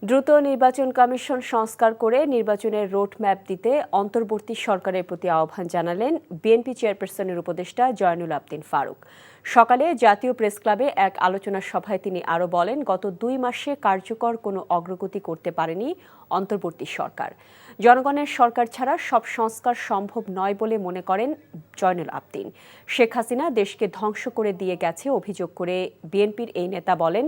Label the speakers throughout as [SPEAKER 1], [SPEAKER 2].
[SPEAKER 1] দ্রুত নির্বাচন কমিশন সংস্কার করে নির্বাচনের রোডম্যাপ দিতে অন্তর্বর্তী সরকারের প্রতি আহ্বান জানালেন বিএনপি চেয়ারপারসনের উপদেষ্টা জয়নুল আবদিন ফারুক। সকালে জাতীয় প্রেসক্লাবে এক আলোচনা সভায় তিনি আরও বলেন, গত 2 মাসে কার্যকর কোনো অগ্রগতি করতে পারেনি অন্তর্বর্তী সরকার। জনগণের সরকার ছাড়া সব সংস্কার সম্ভব নয় বলে মনে করেন জয়নুল আবদিন। শেখ হাসিনা দেশকে ধ্বংস করে দিয়ে গেছে অভিযোগ করে বিএনপির এই নেতা বলেন,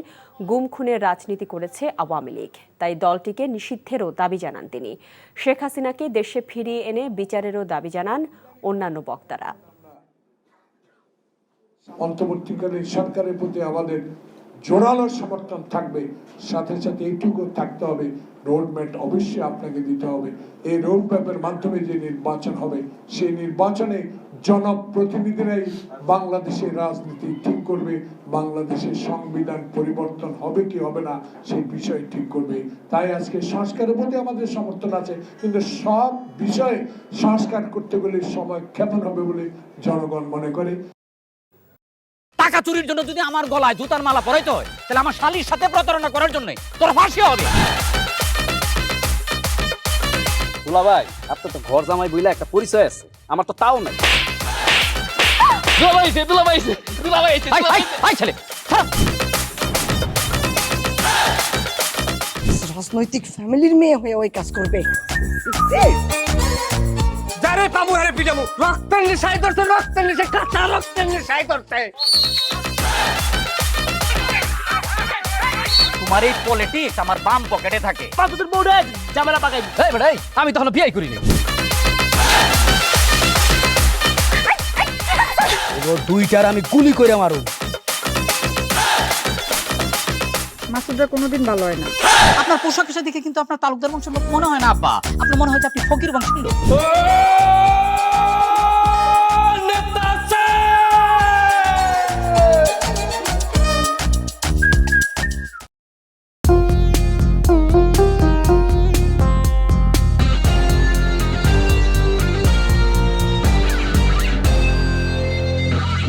[SPEAKER 1] গুম খুনের রাজনীতি করেছে আওয়ামী লীগ, তাই দলটিকে নিষিদ্ধেরও দাবি জানান তিনি। শেখ হাসিনাকে দেশে ফিরিয়ে এনে বিচারেরও দাবি জানান অন্যান্য বক্তারা।
[SPEAKER 2] অন্তর্বর্তীকালীন সরকারের প্রতি আমাদের জোরালো সমর্থন থাকবে, সাথে সাথে এইটুকু থাকতে হবে, রোডম্যাপ অবশ্যই আপনাকে দিতে হবে। এই রোডম্যাপের মাধ্যমে যে নির্বাচন হবে, সেই নির্বাচনে জনপ্রতিনিধিরাই বাংলাদেশের রাজনীতি ঠিক করবে, বাংলাদেশের সংবিধান পরিবর্তন হবে কি হবে না সেই বিষয় ঠিক করবে। তাই আজকে সংস্কারের প্রতি আমাদের সমর্থন আছে, কিন্তু সব বিষয়ে সংস্কার করতে গেলে সময় ক্ষেপণ হবে বলে জনগণ মনে করে।
[SPEAKER 3] টাকা চুরির জন্য যদি আমার গলায় জুতার মালা পরাইতে হয়, তাহলে আমার শালীর সাথে প্রতারণা করার জন্য তোর ফাঁসি হবে।
[SPEAKER 4] দুলা ভাই, আপনার তো ঘর জামাই বইলা একটা পরিচয় আছে, আমার তো তাও নাই।
[SPEAKER 5] রাজনৈতিক ফ্যামিলির মেয়ে হয়ে ওই কাজ করবে।
[SPEAKER 3] যারে পাবো আরে পিটাবো, রক্তের নেশায় ধরছে, রক্তের নেশায়, কাঁচা রক্তের নেশায় ধরছে। তোমার এই পলিটিক্স আমার বাম পকেটে থাকে। পাঁচদের বউরে ঝামেলা পাকাই। এই বেটাই, আমি তখন বিয়ে করিনি।
[SPEAKER 4] দুইটার আমি গুলি করে মারু।
[SPEAKER 5] মাসুদরা কোনোদিন ভালো হয় না।
[SPEAKER 3] আপনার পোশাক আশাক দেখে কিন্তু আপনার তালুকদার বংশের লোক মনে হয় না আব্বা, আপনার মনে হয় যে আপনি ফকির বংশের লোক।